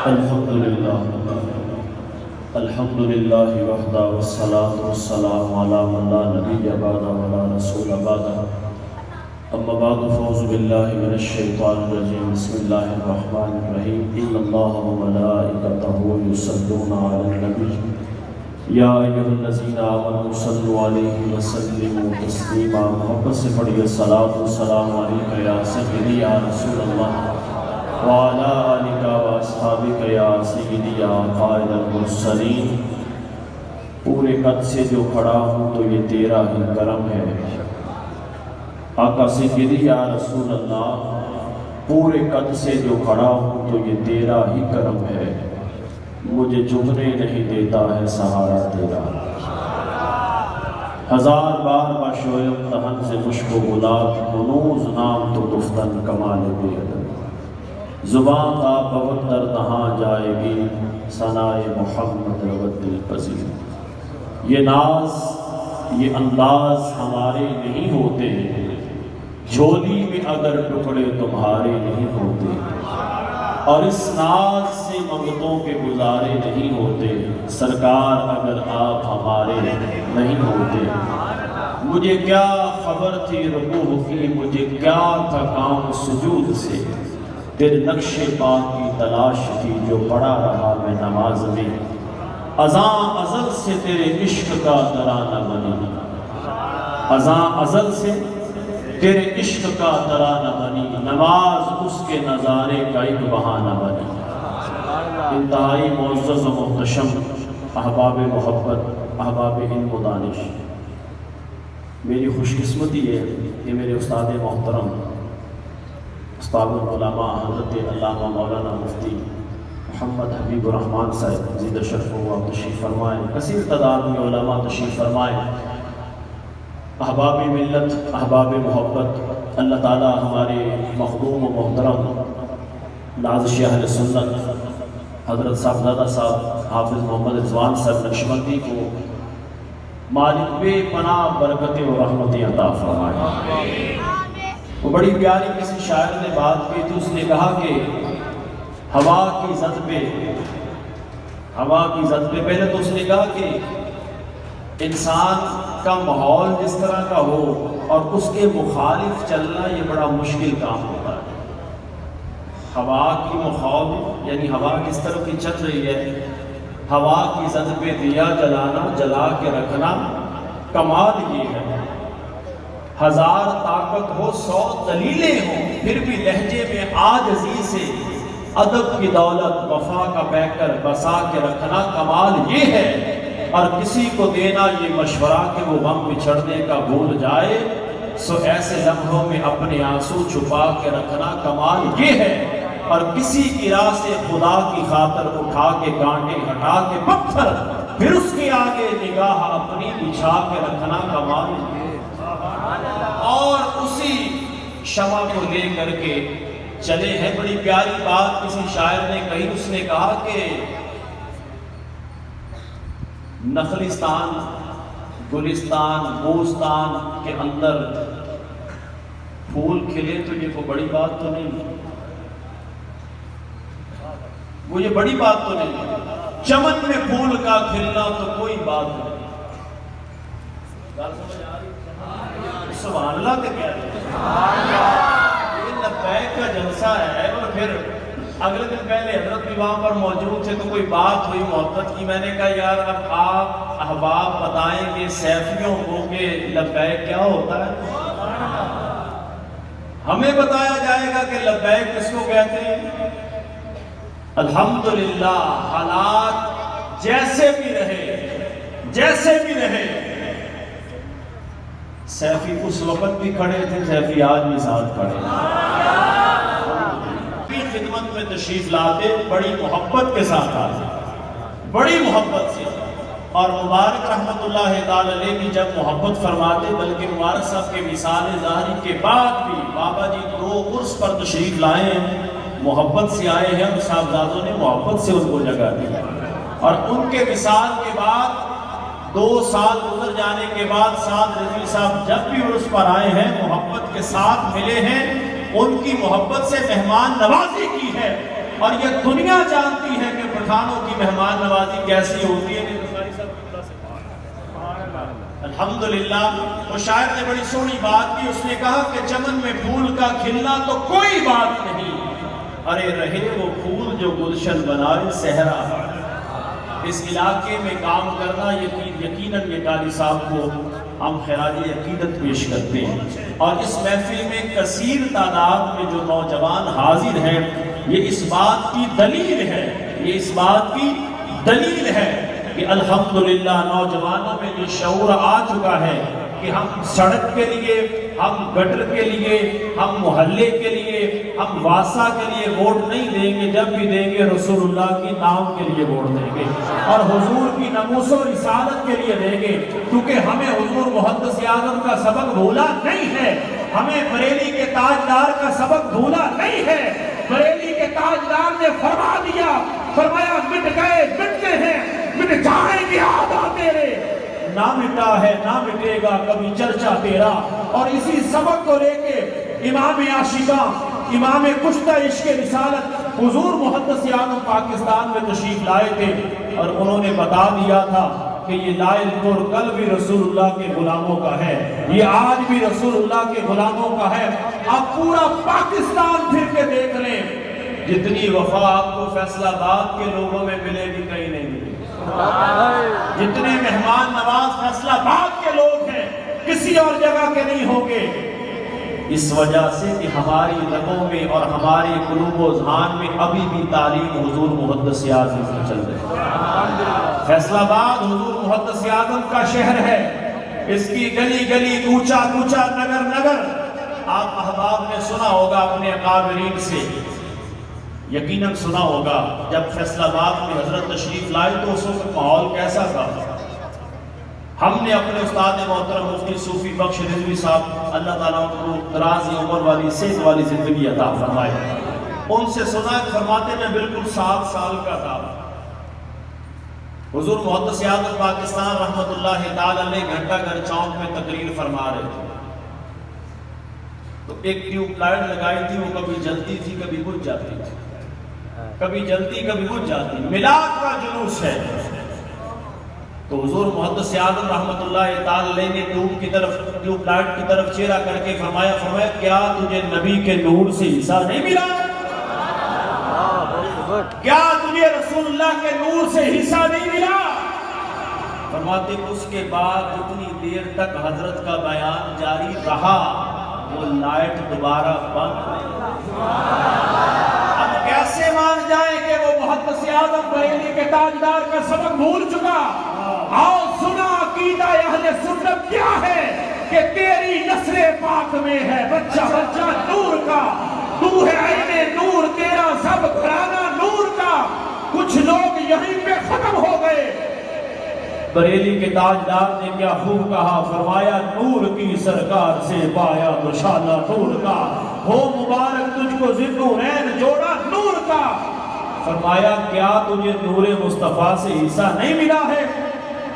الحمد للہ وحدہ والصلاة والسلام علی من لا نبی بعدہ ولا رسول بعدہ اما بعد فاعوذ باللہ من الشیطان الرجیم بسم اللہ الرحمن الرحیم ان اللہ وملائکتہ یصلون علی النبی یا ایھا الذین آمنوا صلوا علیہ وسلموا تسلیما۔ محبت سے پڑھیے الصلاۃ والسلام علیک یا سیدی یا رسول اللہ وعلی آلک واصحابک یا سیدی یا قائد المرسلین۔ پورے قد سے جو کھڑا ہوں تو یہ تیرا ہی کرم ہے۔ آقا سیدی یا رسول اللہ، پورے قد سے جو کھڑا ہوں تو یہ تیرا ہی کرم ہے۔ مجھے جھکنے نہیں دیتا ہے سہارا تیرا۔ ہزار بار باشوئم دہن سے مشک و گلاب، منوز نام تو گفتن کمال بے ادب۔ زبان کا بہت در نہاں جائے گی، ثنائے محمد رود دل پذیر۔ یہ ناز یہ انداز ہمارے نہیں ہوتے، جھولی میں اگر ٹکڑے تمہارے نہیں ہوتے، اور اس ناز سے منگتوں کے گزارے نہیں ہوتے، سرکار اگر آپ ہمارے نہیں ہوتے۔ مجھے کیا خبر تھی رکوع کی، مجھے کیا تھا کام سجود سے، تیرے نقش پاک کی تلاش تھی جو پڑا رہا میں نماز میں۔ ازاں ازل سے تیرے عشق کا ترانہ بنی، ازاں ازل سے تیرے عشق کا ترانہ بنی، نماز اس کے نظارے کا ایک بہانہ بنی۔ انتہائی معزز و محتشم احباب محبت، احباب علم و دانش، میری خوش قسمتی ہے کہ میرے استاد محترم استاد العلماء حضرت علامہ مولانا مفتی محمد حبیب الرحمن صاحب زیدہ شرف و تشریف فرمائیں، کثیر تعداد میں علماء تشریف فرمائیں۔ احباب ملت، احباب محبت، اللہ تعالی ہمارے مخدوم و محترم نازش اہل سنت حضرت صاحبزادہ صاحب حافظ محمد رضوان صاحب نقشبندی کو مالک بے پناہ برکتیں و رحمتیں عطا فرمائیں۔ وہ بڑی پیاری کسی شاعر نے بات کی تھی، اس نے کہا کہ ہوا کی زد پہ پہلے تو اس نے کہا کہ انسان کا ماحول جس طرح کا ہو اور اس کے مخالف چلنا یہ بڑا مشکل کام ہوتا ہے۔ ہوا کی مخالف یعنی ہوا کس طرح کی چل رہی ہے، ہوا کی زد پہ دیا جلانا، جلا کے رکھنا، کمال یہ ہے۔ ہزار طاقت ہو، 100 دلیلیں ہوں، پھر بھی لہجے میں عاجزی سے ادب کی دولت وفا کا پیکر بسا کے رکھنا، کمال یہ ہے۔ اور کسی کو دینا یہ مشورہ کہ وہ غم بچھڑنے کا بھول جائے، سو ایسے لمحوں میں اپنے آنسو چھپا کے رکھنا، کمال یہ ہے۔ اور کسی کی راہ سے خدا کی خاطر اٹھا کے کانٹے ہٹا کے پتھر، پھر اس کے آگے نگاہ اپنی بچھا کے رکھنا، کمال یہ ہے۔ اور اسی شمع کو لے کر کے چلے ہیں۔ بڑی پیاری بات کسی شاعر نے کہی، اس نے کہا کہ نخلستان، گلستان، بوستان کے اندر پھول کھلے تو یہ کوئی بڑی بات تو نہیں، وہ یہ بڑی بات تو نہیں، چمن میں پھول کا کھلنا تو کوئی بات نہیں۔ سبحان اللہ کے کہہ رہے ہیں، یہ لبیک کا جلسہ ہے، اور پھر اگلے دن پہلے حضرت بھی وہاں پر موجود تھے تو کوئی بات ہوئی محبت کی، میں نے کہا یار اب آپ احباب بتائیں کہ سیفیوں کو کہ لبیک کیا ہوتا ہے، ہمیں بتایا جائے گا کہ لبیک کس کو کہتے ہیں۔ الحمدللہ حالات جیسے بھی رہے سیفی اس وقت بھی کھڑے تھے، سیفی آج بھی ساتھ کھڑے ہیں، خدمت میں تشریف لاتے، بڑی محبت کے ساتھ آتے، بڑی محبت سے۔ اور مبارک رحمت اللہ تعالی علیہ بھی جب محبت فرماتے، بلکہ مبارک صاحب کے وصال ظاہری کے بعد بھی بابا جی 2 عرس پر تشریف لائے ہیں، محبت سے آئے ہیں، اور صاحبزادوں نے محبت سے ان کو جگہ دی۔ اور ان کے وصال کے بعد 2 سال گزر جانے کے بعد سعد رضوی صاحب جب بھی عرس پر آئے ہیں محبت کے ساتھ ملے ہیں، ان کی محبت سے مہمان نوازی کی ہے۔ اور یہ دنیا جانتی ہے کہ پٹھانوں کی مہمان نوازی کیسی ہوتی ہے۔ الحمدللہ وہ شاعر نے بڑی سونی بات کی، اس نے کہا کہ چمن میں پھول کا کھلنا تو کوئی بات نہیں، ارے رہے وہ پھول جو گلشن بنائے صحرا۔ اس علاقے میں کام کرنا یقیناً یہ قاری صاحب کو ہم خراج عقیدت پیش کرتے ہیں، اور اس محفل میں کثیر تعداد میں جو نوجوان حاضر ہیں، یہ اس بات کی دلیل ہے، یہ اس بات کی دلیل ہے کہ الحمدللہ نوجوانوں میں یہ شعور آ چکا ہے کہ ہم سڑک کے لیے، ہم گٹر کے لیے، ہم محلے کے لیے، ہم واسا کے لیے ووٹ نہیں دیں گے، جب بھی دیں گے رسول اللہ کی نام کے لیے ووٹ دیں گے اور حضور کی ناموس و رسالت کے لیے دیں گے، کیونکہ ہمیں حضور محدث اعظم کا سبق بھولا نہیں ہے، ہمیں بریلی کے تاجدار کا سبق بھولا نہیں ہے۔ بریلی کے تاجدار نے فرما دیا، فرمایا مٹ گئے مٹتے ہیں، مٹ جائیں گے آدھا تیرے، نہ مٹا ہے نہ مٹے گا کبھی چرچا تیرا۔ اور اسی سبق کو لے کے امام عاشقاں، امام کشتہ عشق رسالت حضور محدث اعظم پاکستان میں تشریف لائے تھے، اور انہوں نے بتا دیا تھا کہ یہ لائل پور کل بھی رسول اللہ کے غلاموں کا ہے، یہ آج بھی رسول اللہ کے غلاموں کا ہے۔ اب پورا پاکستان پھر کے دیکھ لیں، جتنی وفا آپ کو فیصل آباد کے لوگوں میں ملے گی کہیں نہیں ملے گی، جتنے مہمان نواز فیصل آباد کے لوگ ہیں کسی اور جگہ کے نہیں ہوں گے، اس وجہ سے کہ ہماری رگوں میں اور ہمارے قلوب و ذہان میں ابھی بھی تعلیم حضور محدث اعظم سے چل رہی ہے۔ فیصل آباد حضور محدث اعظم کا شہر ہے، اس کی گلی گلی، کوچہ کوچہ، نگر نگر، آپ احباب نے سنا ہوگا اپنے اکابرین سے، یقیناً سنا ہوگا جب فیصل آباد میں حضرت تشریف لائے تو اس وقت ماحول کیسا تھا۔ ہم نے اپنے استاد محترم مفتی صوفی بخش رضوی صاحب اللہ تعالیٰ کو دراز عمر والی صحت والی زندگی عطا فرمائے، ان سے سنا فرماتے میں بالکل 7 سال کا تھا، حضور محدث اعظم پاکستان رحمت اللہ تعالی علیہ گھنٹہ گھر چوک میں تقریر فرما رہے تھے، تو ایک ٹیوب لائٹ لگائی تھی، وہ کبھی جلتی تھی کبھی بجھ جاتی تھی، کبھی جلتی کبھی بجھ جاتی، میلاد کا جلوس ہے، تو حضور محدث اعظم رحمت اللہ تعالی علیہ نے ٹیوب لائٹ کی طرف چہرہ کر کے فرمایا کیا تجھے نبی کے نور سے حصہ نہیں ملا؟ کیا تجھے رسول اللہ کے نور سے حصہ نہیں ملا؟ فرماتے اس کے بعد جتنی دیر تک حضرت کا بیان جاری رہا وہ لائٹ دوبارہ بند نہیں۔ اب کیسے مان جائیں کہ وہ محدث اعظم بریلی کے تاجدار کا سبق بھول چکا؟ آؤ سنا عقیدہ اہل سنت کیا ہے کہ تیری نصر پاک میں ہے بچہ بچہ نور کا، تو ہے عین نور، تیرا سب گھرانہ نور کا۔ کچھ لوگ یہیں پہ ختم ہو گئے۔ بریلی کے تاجدار نے کیا خوب کہا، فرمایا نور کی سرکار سے پایا تو شانہ نور کا، ہو مبارک تجھ کو ذوالنورین جوڑا نور کا۔ فرمایا کیا تجھے نور مصطفیٰ سے حصہ نہیں ملا ہے؟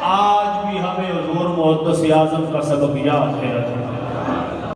آج بھی ہمیں حضور محدث اعظم کا سبق یاد ہے۔